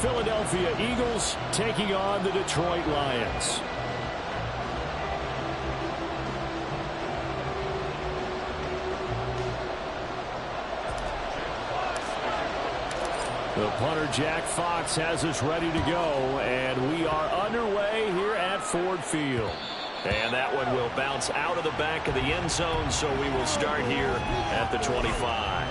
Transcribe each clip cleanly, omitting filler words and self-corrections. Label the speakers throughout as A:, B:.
A: Philadelphia Eagles taking on the Detroit Lions. The punter, Jack Fox, has us ready to go, and we are underway here at Ford Field.
B: And that one will bounce out of the back of the end zone, so we will start here at the 25.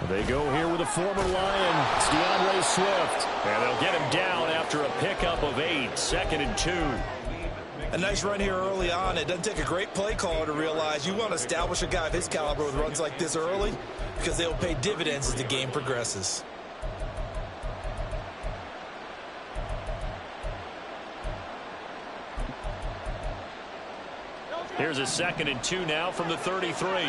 A: They go here with a former Lion. It's DeAndre Swift.
B: And they'll get him down after a pickup of 8, 2nd and 2.
C: A nice run here early on. It doesn't take a great play caller to realize you want to establish a guy of his caliber with runs like this early because they'll pay dividends as the game progresses.
B: Here's a 2nd and 2 now from the 33.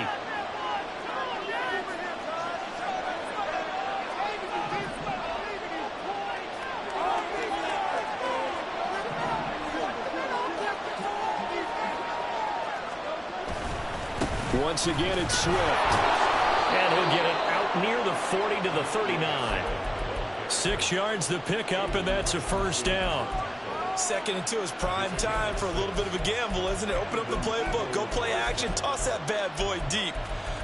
A: Once again, it's Swift.
B: And he'll get it out near the 40 to the 39.
A: 6 yards the pickup, and that's a first down.
C: 2nd and 2 is prime time for a little bit of a gamble, isn't it? Open up the playbook, go play action, toss that bad boy deep.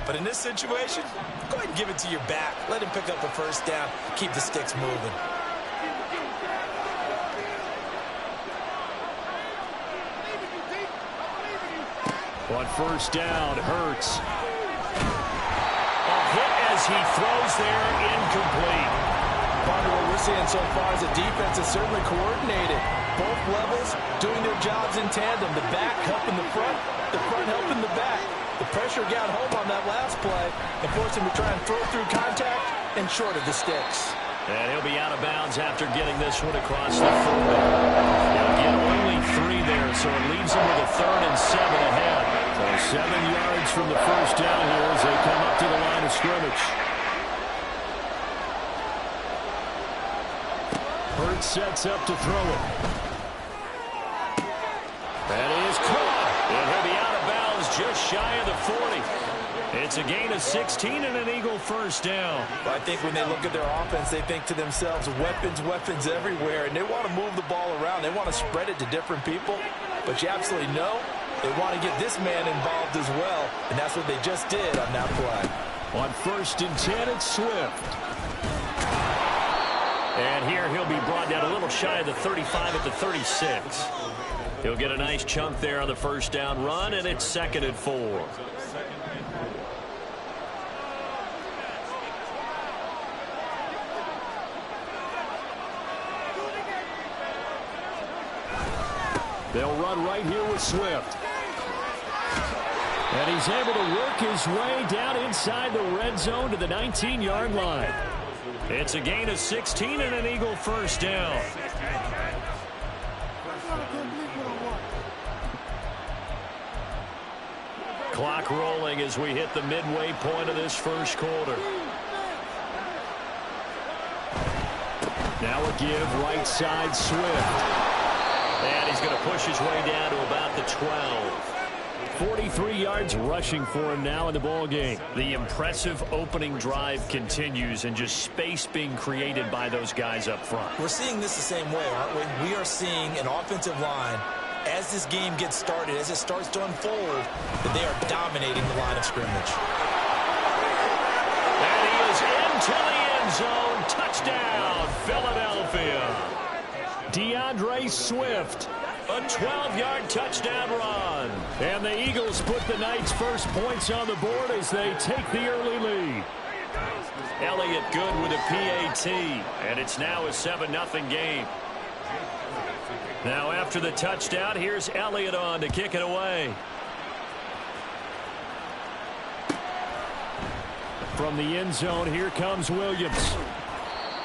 C: But in this situation, go ahead and give it to your back. Let him pick up the first down, keep the sticks moving.
A: On first down, Hurts.
B: A hit as he throws there, incomplete.
C: Partner, what we're seeing so far is the defense is certainly coordinated. Both levels doing their jobs in tandem. The back helping the front helping the back. The pressure got home on that last play and forced him to try and throw through contact and short of the sticks.
B: And he'll be out of bounds after getting this one across the 40. He'll get only 3 there, so it leaves him with a 3rd and 7 ahead.
A: So 7 yards from the first down here as they come up to the line of scrimmage. Hurts sets up to throw it. That is caught.
B: And he'll be out of bounds just shy of the 40. It's a gain of 16 and an Eagle first down.
C: Well, I think when they look at their offense, they think to themselves, weapons everywhere, and they want to move the ball around. They want to spread it to different people, but you absolutely know they want to get this man involved as well, and that's what they just did on that play.
A: On 1st and 10, it's Swift.
B: And here he'll be brought down a little shy of the 35 at the 36. He'll get a nice chunk there on the first down run, and it's 2nd and 4.
A: They'll run right here with Swift. And he's able to work his way down inside the red zone to the 19-yard line.
B: It's a gain of 16 and an Eagle first down. Clock rolling as we hit the midway point of this first quarter.
A: Now a give right side Swift.
B: And he's going to push his way down to about the 12.
A: 43 yards rushing for him now in the ball game.
B: The impressive opening drive continues, and just space being created by those guys up front.
C: We're seeing this the same way, aren't we? We are seeing an offensive line, as this game gets started, as it starts to unfold, that they are dominating the line of scrimmage.
B: And he is into the end zone. Touchdown, Philadelphia.
A: DeAndre Swift.
B: A 12-yard touchdown run.
A: And the Eagles put the Knights' first points on the board as they take the early lead.
B: Elliott good with a PAT. And it's now a 7-0 game. Now after the touchdown, here's Elliott on to kick it away.
A: From the end zone, here comes Williams.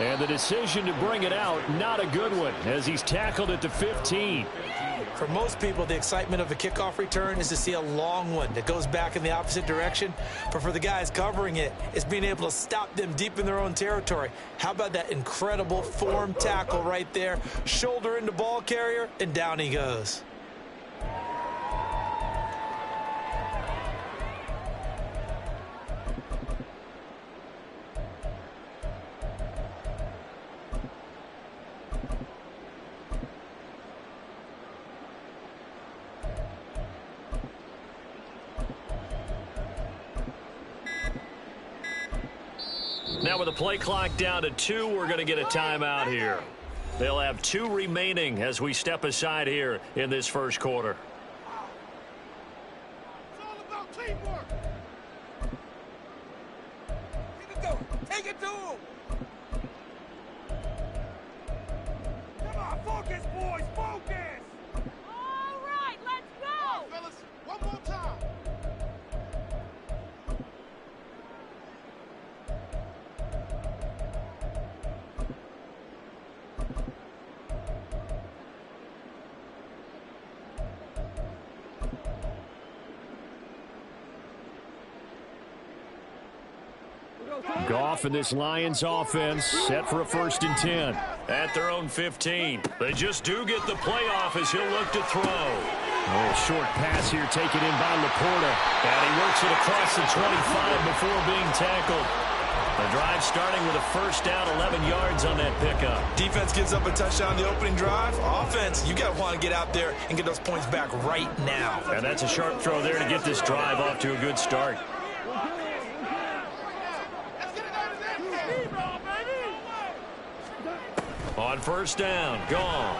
A: And the decision to bring it out, not a good one, as he's tackled at the 15.
C: For most people, the excitement of a kickoff return is to see a long one that goes back in the opposite direction. But for the guys covering it, it's being able to stop them deep in their own territory. How about that incredible form tackle right there? Shoulder into ball carrier, and down he goes.
B: Now with the play clock down to 2, we're going to get a timeout here. They'll have 2 remaining as we step aside here in this first quarter.
D: It's all about teamwork. Keep it going. Take it to him. Come on, focus, boys, focus.
E: All right, let's go.
D: Come on, fellas, one more time.
A: Goff and this Lions offense set for a 1st and 10.
B: At their own 15. They just do get the playoff as he'll look to throw.
A: A short pass here taken in by Laporta.
B: And he works it across the 25 before being tackled. The drive starting with a 1st down, 11 yards on that pickup.
C: Defense gives up a touchdown the opening drive. Offense, you got to want to get out there and get those points back right now.
B: And that's a sharp throw there to get this drive off to a good start. On 1st down, Goff.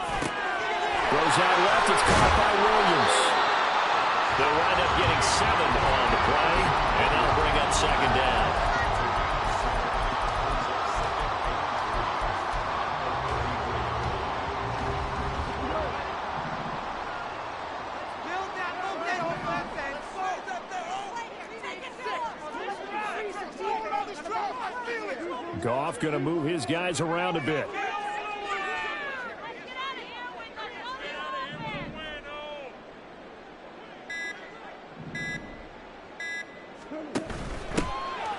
A: Goes out left, it's caught by Williams.
B: They'll wind up getting 7 on the play, and that'll bring up 2nd down.
A: Goff going to move his guys around a bit.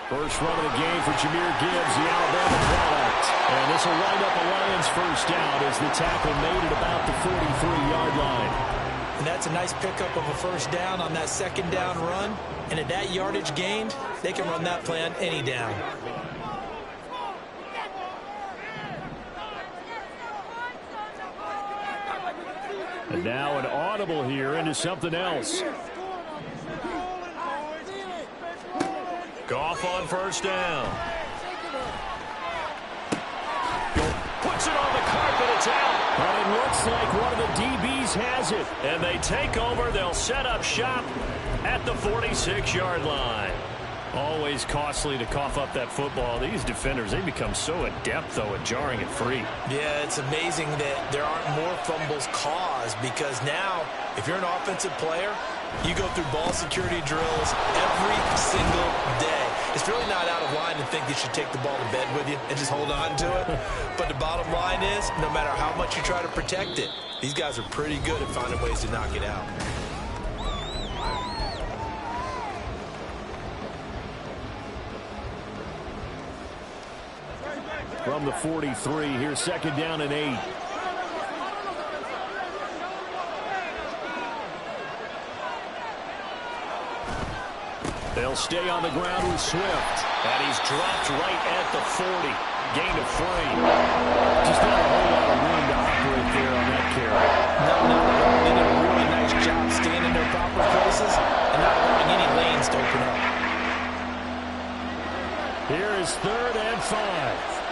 A: First run of the game for Jahmyr Gibbs, the Alabama product. And this will wind up a Lions 1st down as the tackle made at about the 43-yard line.
C: And that's a nice pickup of a 1st down on that 2nd down run. And at that yardage gained, they can run that play on any down.
A: And now an audible here into something else.
B: Goff on 1st down. Puts it on the carpet. It's out.
A: But it looks like one of the DBs has it.
B: And they take over. They'll set up shop at the 46-yard line.
A: Always costly to cough up that football. These defenders, they become so adept, though, at jarring it free.
C: Yeah, it's amazing that there aren't more fumbles caused because now, if you're an offensive player, you go through ball security drills every single day. It's really not out of line to think you should take the ball to bed with you and just hold on to it. But the bottom line is, no matter how much you try to protect it, these guys are pretty good at finding ways to knock it out.
A: From the 43, here's 2nd down and 8. They'll stay on the ground with Swift.
B: And he's dropped right at the 40. Gain of 3.
A: Just not a whole lot of room to operate there on that carry.
C: No, they did a really nice job staying in their proper places and not allowing any lanes to open up.
A: Here is 3rd and 5.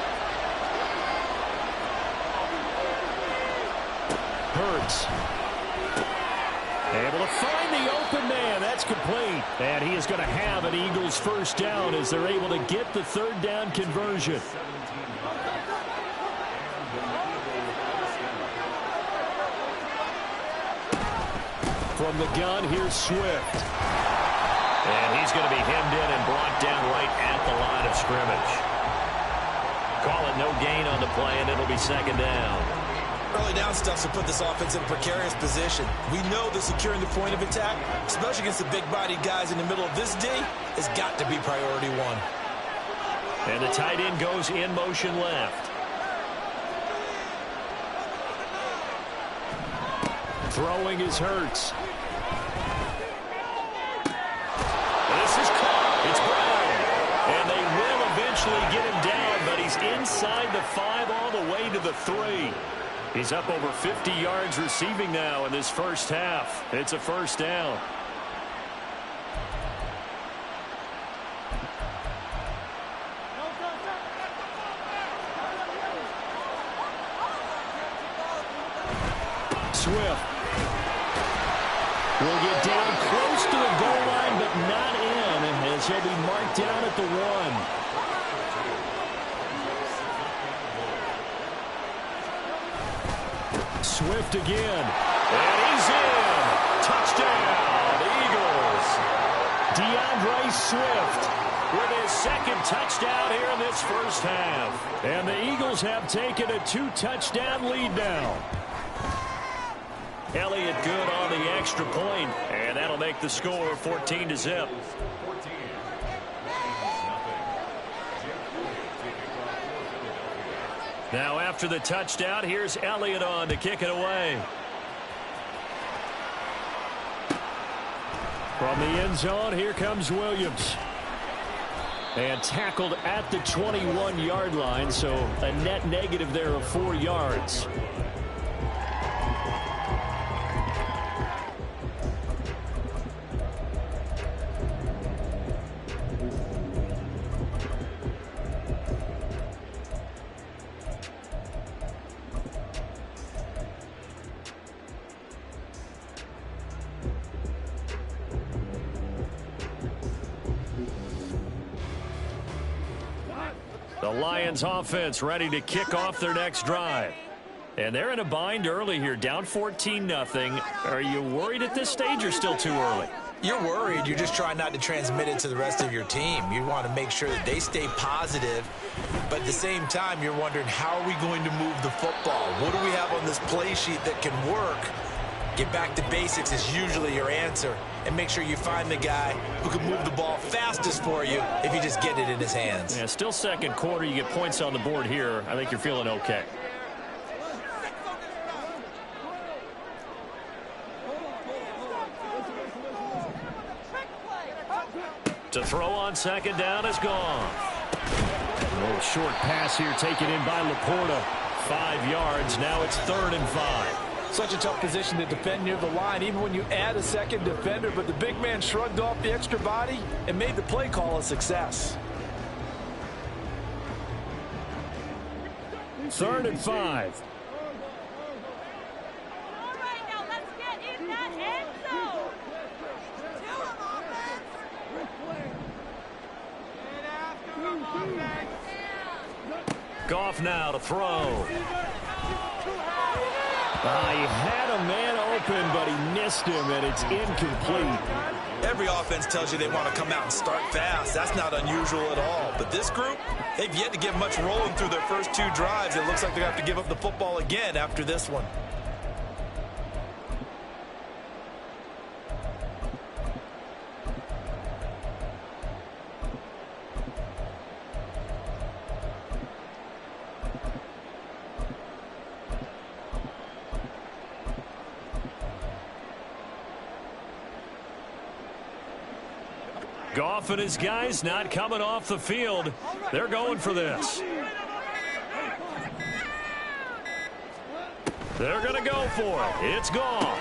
A: Hurts. Able to find the open man. That's complete. And he is going to have an Eagles 1st down as they're able to get the 3rd down conversion. From the gun, here's Swift.
B: And he's going to be hemmed in and brought down right at the line of scrimmage. Call it out, no gain on the play, and it'll be second down.
C: Early down stuff to put this offense in a precarious position. We know that securing the point of attack, especially against the big-bodied guys in the middle of this D, has got to be priority one.
B: And the tight end goes in motion left.
A: Throwing is Hurts.
B: This is caught. It's Brown. And they will eventually get him down, but he's inside the 5 all the way to the 3. He's up over 50 yards receiving now in this first half. It's a first down.
A: Swift will get down close to the goal line, but not in, as he'll be marked down at the 1. Swift again.
B: And he's in. Touchdown, Eagles.
A: DeAndre Swift
B: With his second touchdown here in this first half.
A: And the Eagles have taken a 2-touchdown lead now.
B: Elliott good on the extra point, and that'll make the score 14-0. Now after the touchdown, here's Elliott on to kick it away.
A: From the end zone, here comes Williams. And tackled at the 21-yard line, so a net negative there of 4 yards.
B: The Lions offense ready to kick off their next drive. And they're in a bind early here, down 14-0. Are you worried at this stage or still too early?
C: You're worried. You're just trying not to transmit it to the rest of your team. You want to make sure that they stay positive. But at the same time, you're wondering, how are we going to move the football? What do we have on this play sheet that can work? Get back to basics is usually your answer. And make sure you find the guy who can move the ball fastest for you if you just get it in his hands.
B: Yeah, still second quarter. You get points on the board here. I think you're feeling okay. To throw on second down is gone.
A: A little short pass here taken in by Laporta. 5 yards. Now it's 3rd and 5.
C: Such a tough position to defend near the line, even when you add a second defender, but the big man shrugged off the extra body and made the play call a success.
A: 3rd and 5.
E: All right, now let's get in that end zone.
B: Goff now to throw.
A: He had a man open, but he missed him, and it's incomplete.
C: Every offense tells you they want to come out and start fast. That's not unusual at all. But this group, they've yet to get much rolling through their first 2 drives. It looks like they're going to have to give up the football again after this one.
B: Goff and his guys not coming off the field. They're going for this. They're going to go for it. It's Goff.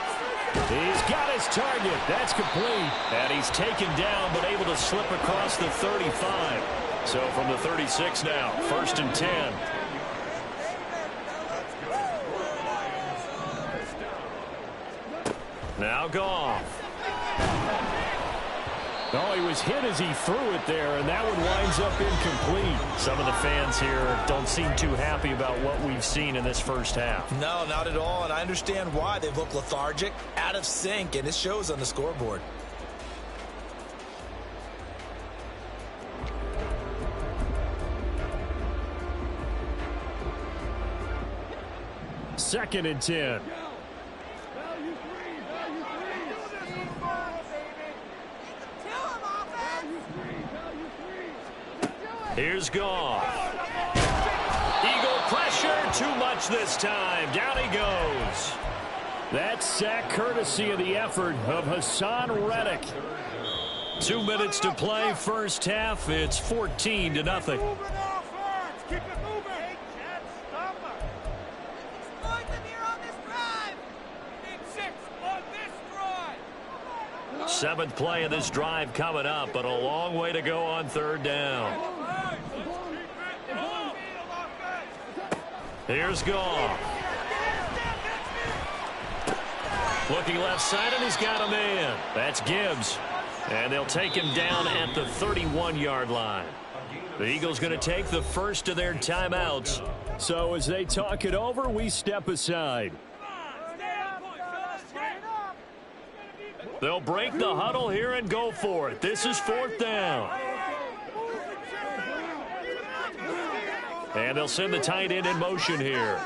A: He's got his target. That's complete.
B: And he's taken down, but able to slip across the 35. So from the 36 now, 1st and 10. Now Goff.
A: Oh, he was hit as he threw it there, and that one winds up incomplete.
B: Some of the fans here don't seem too happy about what we've seen in this first half.
C: No, not at all, and I understand why. They look lethargic, out of sync, and it shows on the scoreboard.
A: 2nd and 10.
B: Here's Goff. Eagle pressure, too much this time. Down he goes.
A: That sack courtesy of the effort of Hassan Reddick.
B: 2 minutes to play, first half. It's 14-0.
D: Keep it moving. Stop it.
E: Exploit them here on this drive.
D: Need 6 on this drive.
B: 7th play of this drive coming up, but a long way to go on 3rd down. Here's Goff. Looking left side, and he's got a man. That's Gibbs. And they'll take him down at the 31-yard line. The Eagles going to take the first of their timeouts.
A: So as they talk it over, we step aside.
B: They'll break the huddle here and go for it. This is 4th down. And they'll send the tight end in motion here.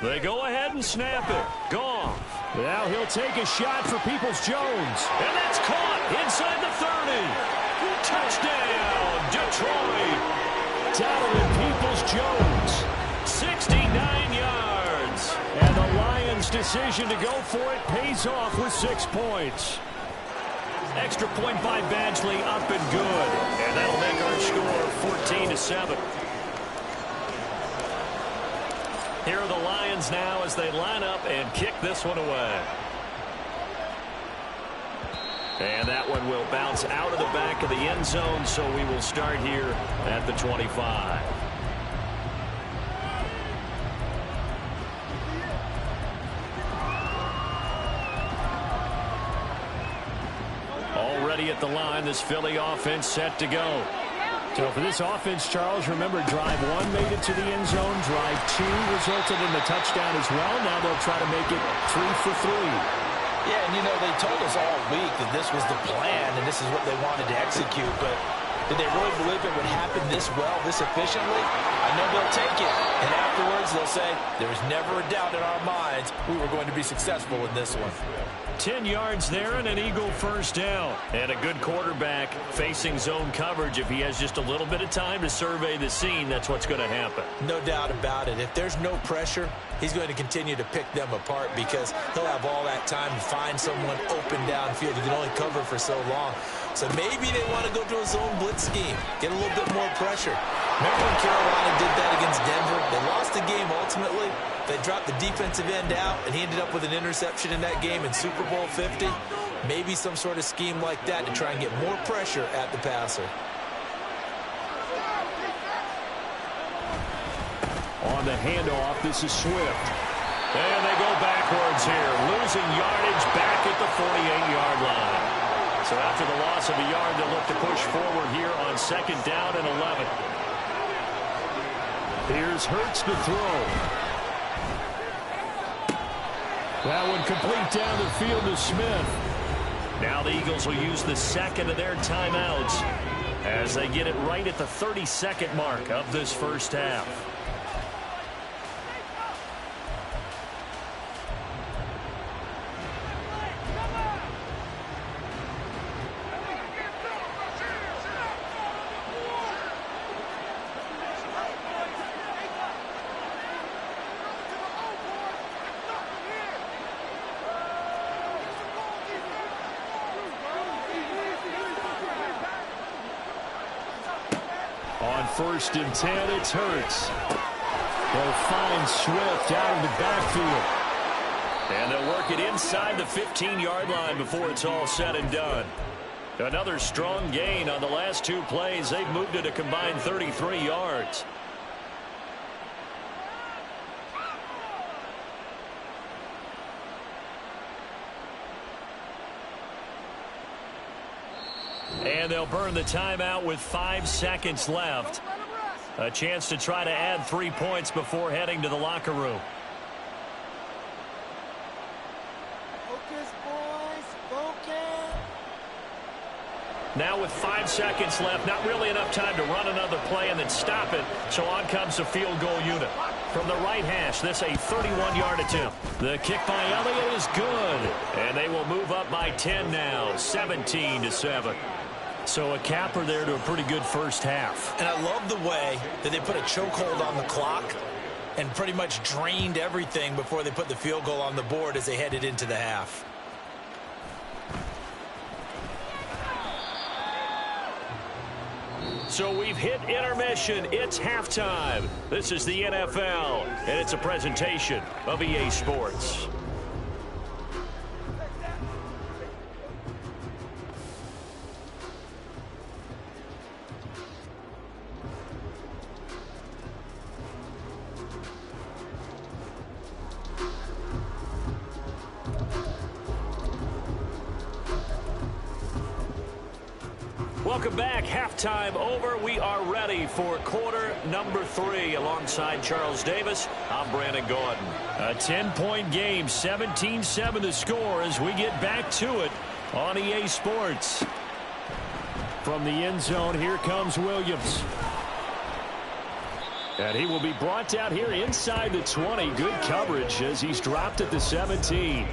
B: They go ahead and snap it. Goff.
A: Now he'll take a shot for Peoples-Jones.
B: And that's caught inside the 30. Touchdown, Detroit.
A: Donovan Peoples-Jones.
B: 69 yards.
A: And the Lions' decision to go for it pays off with 6 points.
B: Extra point by Badgley, up and good. And that'll make our score 14-7. Here are the Lions now as they line up and kick this one away. And that one will bounce out of the back of the end zone, so we will start here at the 25. Already at the line, this Philly offense set to go.
A: So for this offense, Charles, remember drive 1 made it to the end zone. Drive 2 resulted in the touchdown as well. Now they'll try to make it 3 for 3.
C: Yeah, and they told us all week that this was the plan and this is what they wanted to execute, but did they really believe it would happen this well, this efficiently? I know they'll take it, and afterwards they'll say, there was never a doubt in our minds we were going to be successful in this one.
B: 10 yards there and an Eagle first down. And a good quarterback facing zone coverage. If he has just a little bit of time to survey the scene, that's what's going to happen.
C: No doubt about it. If there's no pressure, he's going to continue to pick them apart because he'll have all that time to find someone open downfield. He can only cover for so long. So maybe they want to go to a zone blitz scheme, get a little bit more pressure. Remember when Carolina did that against Denver? They lost the game ultimately. They dropped the defensive end out, and he ended up with an interception in that game in Super Bowl 50. Maybe some sort of scheme like that to try and get more pressure at the passer.
A: On the handoff, this is Swift.
B: And they go backwards here, losing yardage back at the 48-yard line. So after the loss of a yard, they'll look to push forward here on 2nd down and 11.
A: Here's Hurts to throw. That one complete down the field to Smith.
B: Now the Eagles will use the 2nd of their timeouts as they get it right at the 32nd mark of this first half.
A: On 1st and 10, it's Hurts. They'll find Swift out of the backfield.
B: And they'll work it inside the 15-yard line before it's all said and done. Another strong gain on the last 2 plays. They've moved it a combined 33 yards. And they'll burn the timeout with 5 seconds left. A chance to try to add 3 points before heading to the locker room.
D: Focus, boys. Focus.
B: Now with 5 seconds left, not really enough time to run another play and then stop it. So on comes the field goal unit. From the right hash, this a 31-yard attempt. The kick by Elliott is good. And they will move up by 10 now, 17-7. So a capper there to a pretty good first half.
C: And I love the way that they put a chokehold on the clock and pretty much drained everything before they put the field goal on the board as they headed into the half.
B: So we've hit intermission. It's halftime. This is the NFL, and it's a presentation of EA Sports. Welcome back. Halftime over. We are ready for quarter number 3. Alongside Charles Davis, I'm Brandon Gordon. A 10-point game, 17-7 the score as we get back to it on EA Sports.
A: From the end zone, here comes Williams. And he will be brought down here inside the 20. Good coverage as he's dropped at the 17.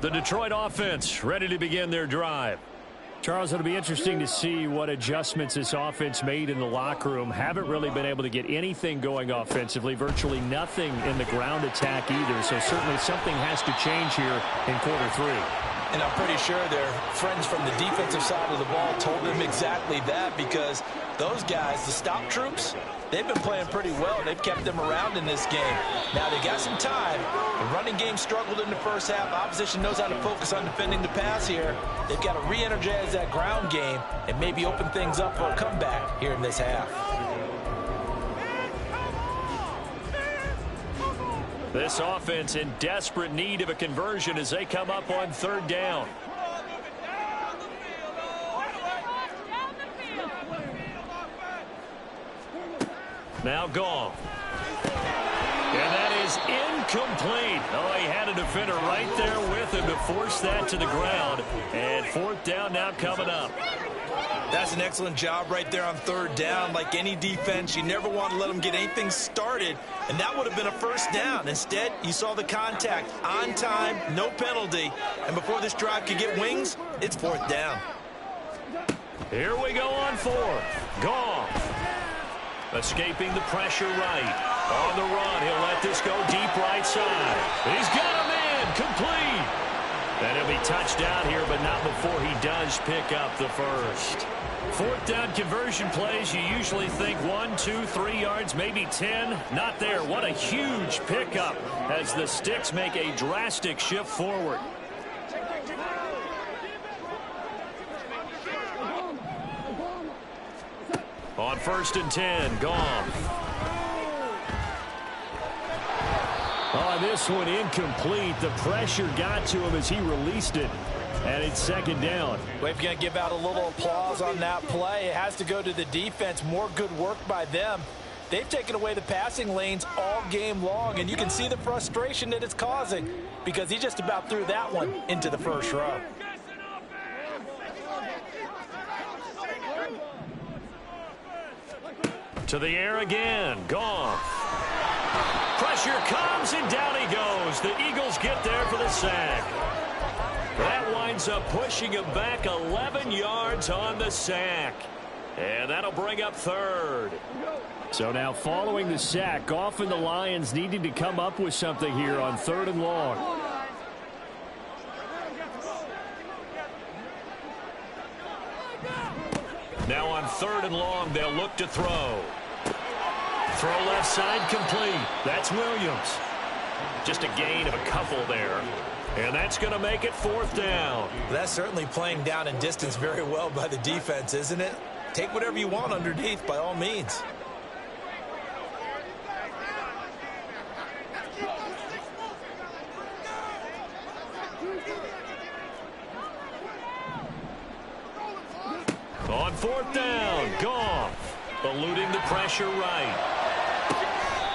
B: The Detroit offense ready to begin their drive.
A: Charles, it'll be interesting to see what adjustments this offense made in the locker room. Haven't really been able to get anything going offensively, virtually nothing in the ground attack either. So certainly something has to change here in quarter 3.
C: And I'm pretty sure their friends from the defensive side of the ball told them exactly that, because those guys, the stop troops, they've been playing pretty well. They've kept them around in this game. Now they got some time. The running game struggled in the first half. Opposition knows how to focus on defending the pass here. They've got to re-energize that ground game and maybe open things up for a comeback here in this half.
B: This offense in desperate need of a conversion as they come up on 3rd down. Now Goff. And that is incomplete. Oh, he had a defender right there with him to force that to the ground. And 4th down now coming up.
C: That's an excellent job right there on 3rd down. Like any defense, you never want to let them get anything started, and that would have been a 1st down. Instead, you saw the contact on time, no penalty, and before this drive could get wings, it's 4th down.
B: Here we go on 4th. Goff. Escaping the pressure right. On the run, he'll let this go deep right side. He's got a man, complete. And he'll be touchdown here, but not before he does pick up the first. 4th down conversion plays, you usually think 1, 2, 3 yards, maybe 10. Not there. What a huge pickup as the Sticks make a drastic shift forward. On 1st and 10, Goff.
A: Oh, this one incomplete. The pressure got to him as he released it. And it's 2nd down.
C: We're going to give out a little applause on that play. It has to go to the defense. More good work by them. They've taken away the passing lanes all game long, and you can see the frustration that it's causing because he just about threw that one into the first row.
B: To the air again. Goff. Pressure comes, and down he goes. The Eagles get there for the sack. That winds up pushing him back 11 yards on the sack. And that'll bring up 3rd.
A: So now following the sack, Goff and the Lions needing to come up with something here on 3rd and long.
B: Now on 3rd and long, they'll look to throw. Throw left side complete. That's Williams. Just a gain of a couple there. And that's going to make it 4th down.
C: That's certainly playing down and distance very well by the defense, isn't it? Take whatever you want underneath by all means.
B: On fourth down, Goff eluding the pressure right.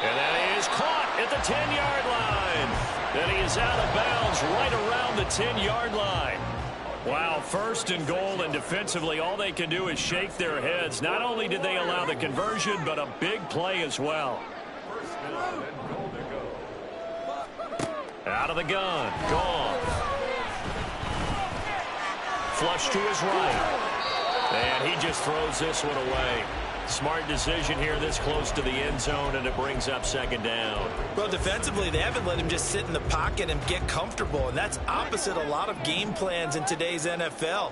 B: And that is caught at the 10-yard line. And he is out of bounds right around the 10-yard line. Wow, first and goal, and defensively all they can do is shake their heads. Not only did they allow the conversion, but a big play as well. Out of the gun, Goff. Flush to his right. And he just throws this one away. Smart decision here this close to the end zone, and it brings up second down.
C: Well, defensively, they haven't let him just sit in the pocket and get comfortable, and that's opposite a lot of game plans in today's NFL.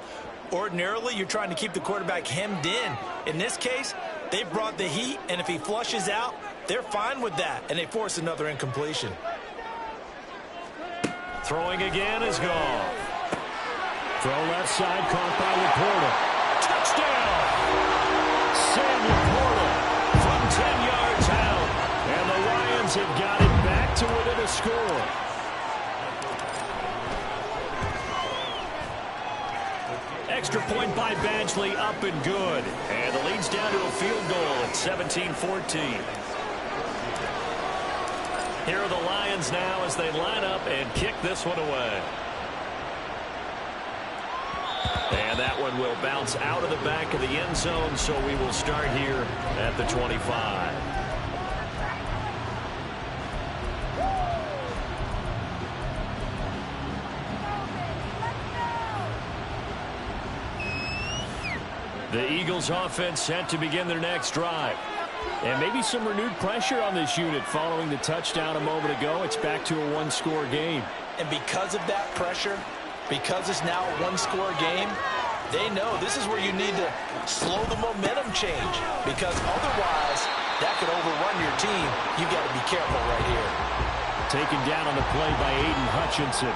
C: Ordinarily, you're trying to keep the quarterback hemmed in. In this case, they brought the heat, and if he flushes out, they're fine with that, and they force another incompletion.
B: Throwing again is Goff.
A: Throw left side, caught by Laporta.
B: Touchdown! Sam Laporta from 10 yards out.
A: And the Lions have got it back to within a score.
B: Extra point by Badgley, up and good. And the lead's down to a field goal at 17-14. Here are the Lions now as they line up and kick this one away. And that one will bounce out of the back of the end zone, so we will start here at the 25. The Eagles offense set to begin their next drive.
A: And maybe some renewed pressure on this unit following the touchdown a moment ago. It's back to a one-score game.
C: And because of that pressure, because it's now a one-score game, they know this is where you need to slow the momentum change, because otherwise that could overrun your team. You've got to be careful right here.
A: Taken down on the play by Aiden Hutchinson.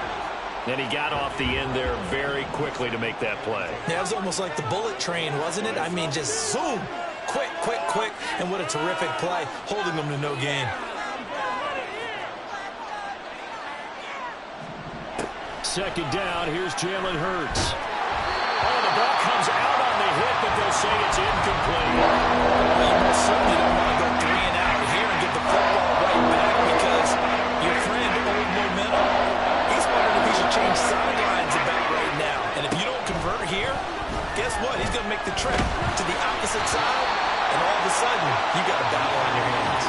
B: And he got off the end there very quickly to make that play.
C: Yeah, it was almost like the bullet train, wasn't it? I mean, just zoom, quick, quick, quick, and what a terrific play, holding them to no gain.
A: Second down, here's Jalen Hurts.
B: Oh, the ball comes out on the hit, but they'll say it's incomplete.
C: Well, you most certainly don't want to go 3 and out here and get the football right back, because your friend, old momentum, he's wondering if he should change sidelines about right now. And if you don't convert here, guess what? He's going to make the trip to the opposite side, and all of a sudden, you got a battle on your hands.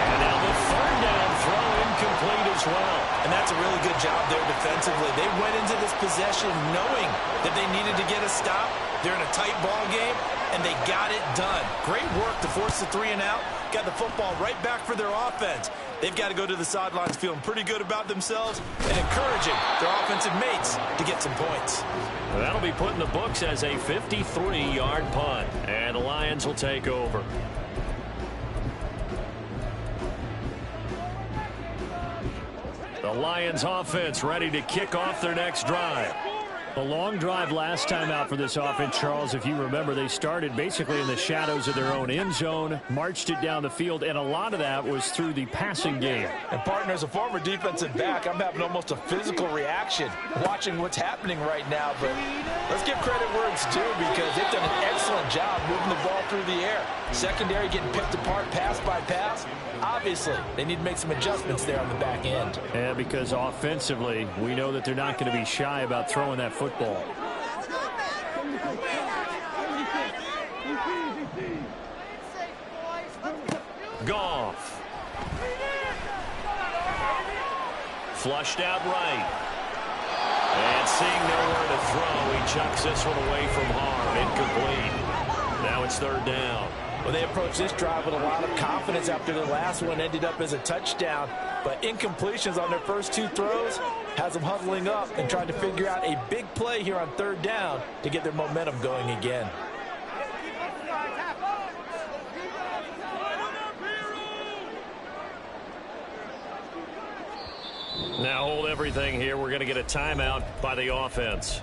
B: And now the third down throw incomplete as well.
C: And that's a really good job there defensively. They went into this possession knowing that they needed to get a stop. They're in a tight ball game, and they got it done. Great work to force the 3 and out. Got the football right back for their offense. They've got to go to the sidelines feeling pretty good about themselves and encouraging their offensive mates to get some points.
B: Well, that'll be put in the books as a 53-yard punt. And the Lions will take over. The Lions offense ready to kick off their next drive.
A: A long drive last time out for this offense, Charles. If you remember, they started basically in the shadows of their own end zone, marched it down the field, and a lot of that was through the passing game.
C: And, partner, as a former defensive back, I'm having almost a physical reaction watching what's happening right now. But let's give credit where it's due, because they've done an excellent job moving the ball through the air. Secondary getting picked apart pass by pass. Obviously, they need to make some adjustments there on the back end.
A: Yeah, because offensively, we know that they're not going to be shy about throwing that football.
B: Goff. Flushed out right. And seeing nowhere to throw, he chucks this one away from harm. Incomplete. Now it's third down.
C: Well, they approached this drive with a lot of confidence after the last one ended up as a touchdown. But incompletions on their first 2 throws has them huddling up and trying to figure out a big play here on third down to get their momentum going again.
B: Now hold everything here. We're going to get a timeout by the offense.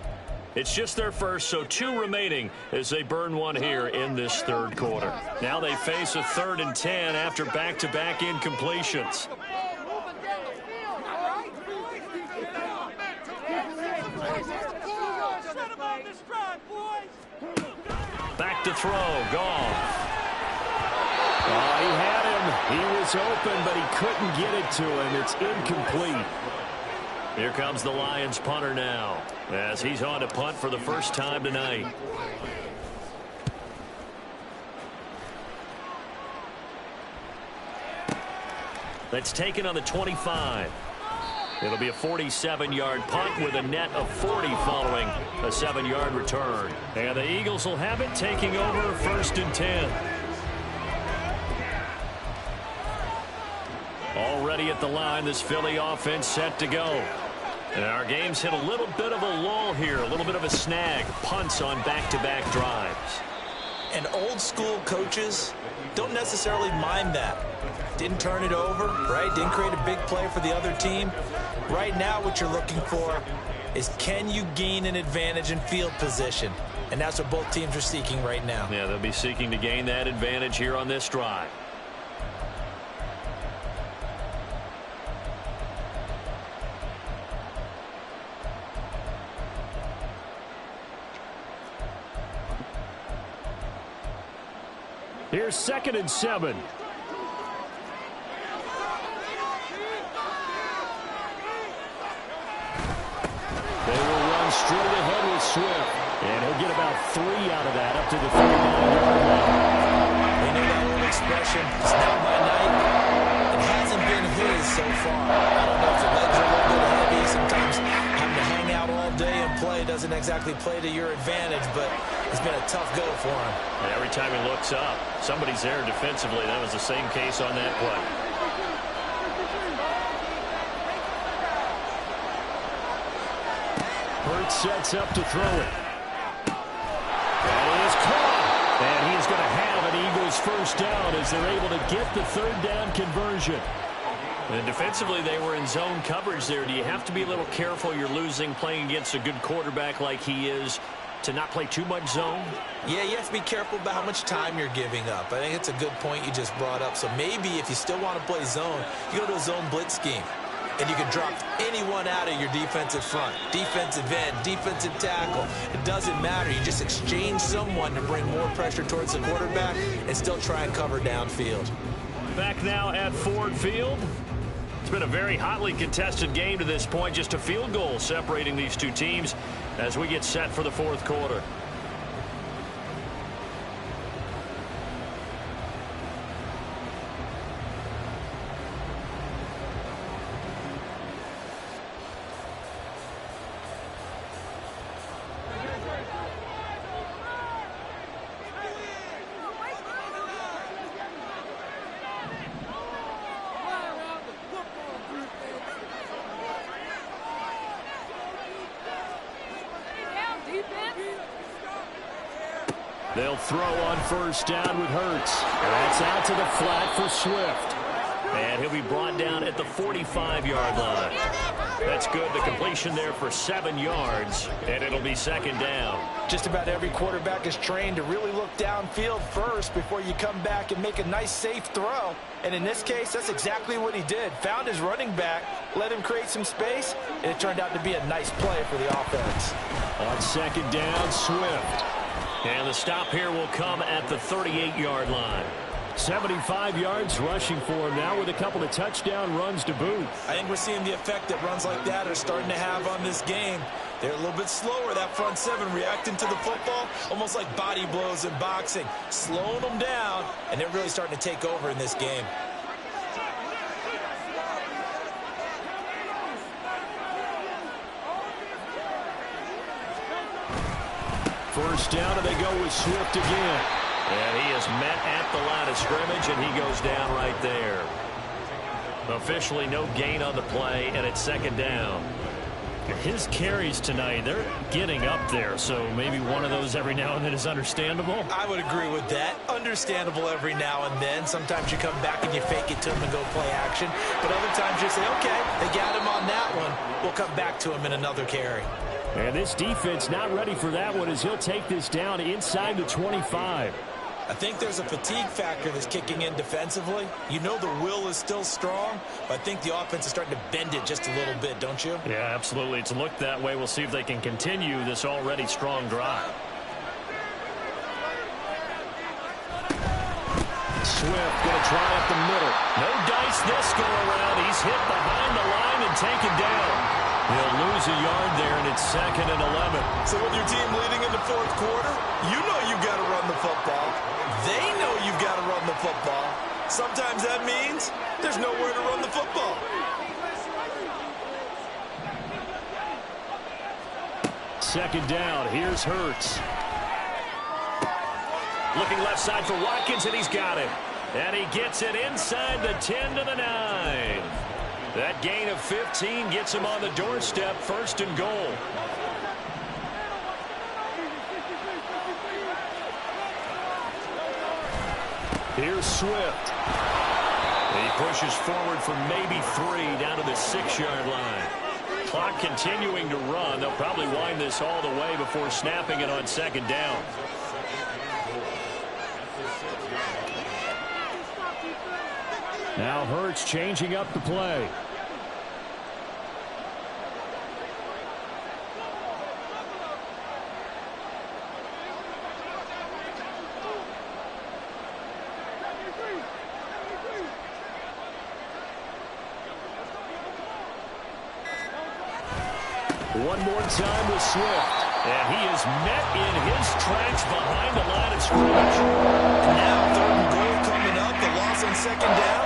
B: It's just their first, so 2 remaining as they burn one here in this third quarter. Now they face a 3rd and 10 after back-to-back incompletions. back to throw. Goff.
A: Oh, he had him. He was open, but he couldn't get it to him. It's incomplete.
B: Here comes the Lions punter now, as he's on to punt for the first time tonight. That's taken on the 25. It'll be a 47-yard punt with a net of 40 following a 7-yard return.
A: And the Eagles will have it, taking over 1st and 10. Already at the line, this Philly offense set to go. And our game's hit a little bit of a lull here, a little bit of a snag. Punts on back-to-back drives.
C: And old-school coaches don't necessarily mind that. Didn't turn it over, right? Didn't create a big play for the other team. Right now, what you're looking for is, can you gain an advantage in field position? And that's what both teams are seeking right now.
B: Yeah, they'll be seeking to gain that advantage here on this drive.
A: Here's 2nd and 7. They will run straight ahead with Swift. And he'll get about 3 out of that, up to the 39-yard line.
C: They know that old expression, it's not my night. It hasn't been his so far. I don't know if the legs are a little bit heavy. Sometimes having to hang out all day and play doesn't exactly play to your advantage, but it's been a tough go for him.
B: And every time he looks up, somebody's there defensively. That was the same case on that play.
A: Hurts sets up to throw it. And he is caught. And he's going to have an Eagles first down as they're able to get the 3rd down conversion.
B: And defensively, they were in zone coverage there. Do you have to be a little careful? You're losing playing against a good quarterback like he is, to not play too much zone?
C: Yeah, you have to be careful about how much time you're giving up. I think it's a good point you just brought up. So maybe if you still want to play zone, you go to a zone blitz scheme. And you can drop anyone out of your defensive front. Defensive end, defensive tackle. It doesn't matter. You just exchange someone to bring more pressure towards the quarterback and still try and cover downfield.
B: Back now at Ford Field. It's been a very hotly contested game to this point. Just a field goal separating these two teams as we get set for the 4th quarter.
A: They'll throw on 1st down with Hurts. And that's out to the flat for Swift.
B: And he'll be brought down at the 45-yard line. That's good. The completion there for 7 yards, and it'll be 2nd down.
C: Just about every quarterback is trained to really look downfield first before you come back and make a nice, safe throw. And in this case, that's exactly what he did. Found his running back, let him create some space, and it turned out to be a nice play for the offense.
A: On 2nd down, Swift.
B: And the stop here will come at the 38-yard line.
A: 75 yards rushing for him now with a couple of touchdown runs to boot.
C: I think we're seeing the effect that runs like that are starting to have on this game. They're a little bit slower, that front 7, reacting to the football, almost like body blows in boxing, slowing them down, and they're really starting to take over in this game.
A: First down, and they go with Swift again.
B: And he is met at the line of scrimmage, and he goes down right there. Officially no gain on the play, and it's 2nd down.
A: His carries tonight, they're getting up there, so maybe one of those every now and then is understandable.
C: I would agree with that. Understandable every now and then. Sometimes you come back and you fake it to him and go play action. But other times you say, okay, they got him on that one. We'll come back to him in another carry.
A: And this defense not ready for that one as he'll take this down inside the 25.
C: I think there's a fatigue factor that's kicking in defensively. You know the will is still strong, but I think the offense is starting to bend it just a little bit, don't you?
A: Yeah, absolutely. It's looked that way. We'll see if they can continue this already strong drive.
B: Swift going to try up the middle. No dice this go around. He's hit behind the line and taken down. He'll lose a yard there, and it's 2nd and 11.
C: So with your team leading in the fourth quarter, you know you've got to run the football. They know you've got to run the football. Sometimes that means there's nowhere to run the football.
B: Second down. Here's Hurts. Looking left side for Watkins, and he's got it. And he gets it inside the 10 to the 9. That gain of 15 gets him on the doorstep, 1st and goal. Here's Swift. He pushes forward for maybe 3 down to the 6-yard line. Clock continuing to run. They'll probably wind this all the way before snapping it on 2nd down.
A: Now Hurts changing up the play.
B: One more time with Swift. And he is met in his tracks behind the line of scrimmage.
C: Now 3rd and goal coming up. The loss on 2nd down.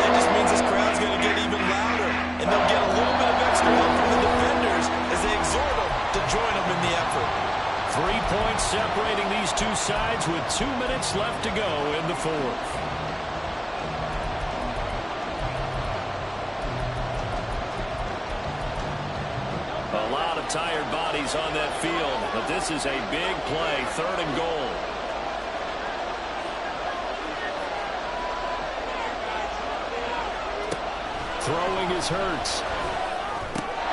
C: That just means this crowd's going to get even louder. And they'll get a little bit of extra help from the defenders as they exhort them to join them in the effort.
B: 3 points separating these two sides with 2 minutes left to go in the 4th. A lot of tired bodies on that field, but this is a big play, 3rd and goal. Throwing is Hurts.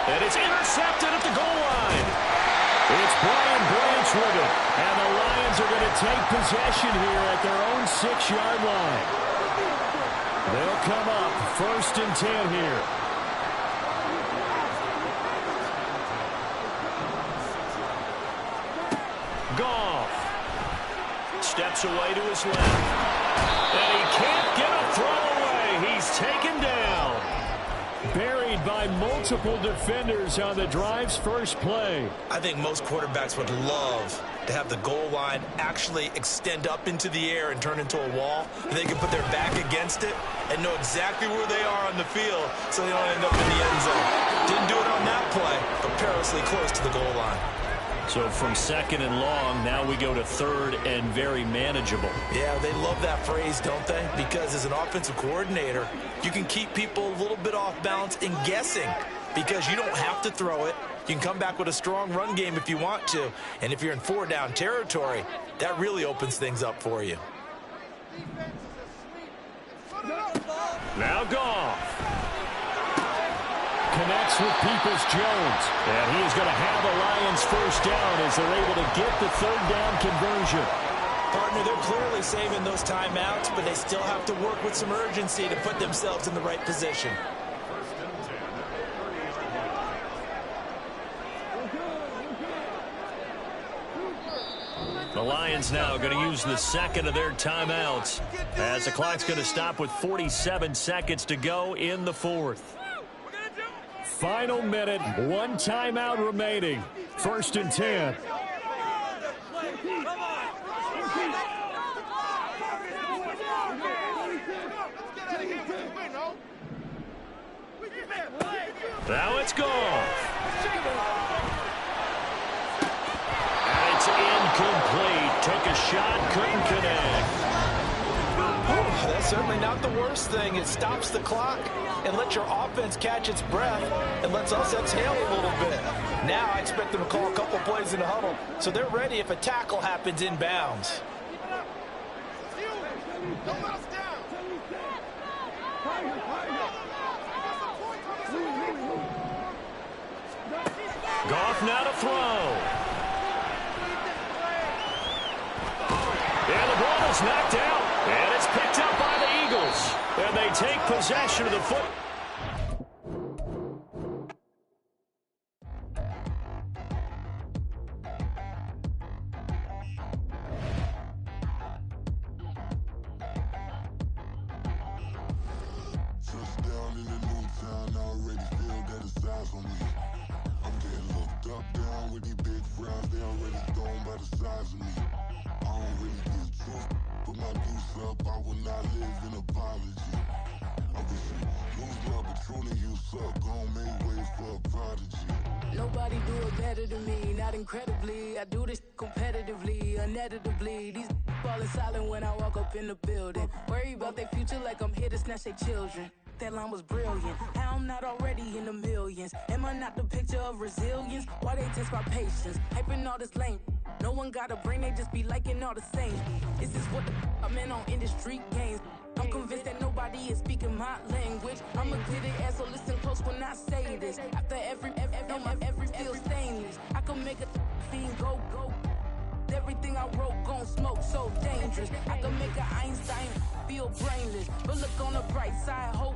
B: And it's intercepted at the goal line. It's Brian Branch with it. And the Lions are going to take possession here at their own 6-yard line. They'll come up 1st and 10 here. Goff steps away to his left. And he can't get a throw away. He's taken down.
A: Buried by multiple defenders on the drive's first play.
C: I think most quarterbacks would love to have the goal line actually extend up into the air and turn into a wall. They can put their back against it and know exactly where they are on the field so they don't end up in the end zone. Didn't do it on that play, but perilously close to the goal line.
B: So from 2nd and long, now we go to 3rd and very manageable.
C: Yeah, they love that phrase, don't they? Because as an offensive coordinator, you can keep people a little bit off balance in guessing because you don't have to throw it. You can come back with a strong run game if you want to. And if you're in 4-down territory, that really opens things up for you.
B: Now Goff.
A: Connects with Peoples-Jones.
B: And he is going to have the Lions 1st down as they're able to get the 3rd down conversion.
C: Partner, they're clearly saving those timeouts, but they still have to work with some urgency to put themselves in the right position.
B: The Lions now going to use the 2nd of their timeouts as the clock's going to stop with 47 seconds to go in the 4th.
A: Final minute, 1 timeout remaining. 1st and 10.
B: Now it's Goff. And it's incomplete. Took a shot, couldn't connect.
C: That's certainly not the worst thing. It stops the clock and lets your offense catch its breath and lets us exhale a little bit. Now I expect them to call a couple plays in the huddle so they're ready if a tackle happens inbounds.
B: Goff now to throw. And the ball is knocked out. And it's picked up by the Eagles. And they take possession of the football.
F: eyes on me. I'm getting looked up, down with these big frowns. They already thrown by the size of me. I don't really get truth, put my deuce up. I will not live in apology. I wish you lose love, but truly you suck. Gon' make way for a prodigy.
G: Nobody do it better than me, not incredibly. I do this competitively, uneditably. These falling silent when I walk up in the building. Worry about their future like I'm here to snatch their children. That line was brilliant. How I'm not already in the millions? Am I not the picture of resilience? Why they test my patience? Hyping all this lame. No one got a brain, they just be liking all the same. This is what the I'm in on industry games. I'm convinced that nobody is speaking my language. I'm a glitter ass, so listen close when I say this. After every feel stainless. I can make a fiend go. Everything I wrote gon' smoke, so dangerous. I can make an Einstein feel brainless. But look on the bright side, hope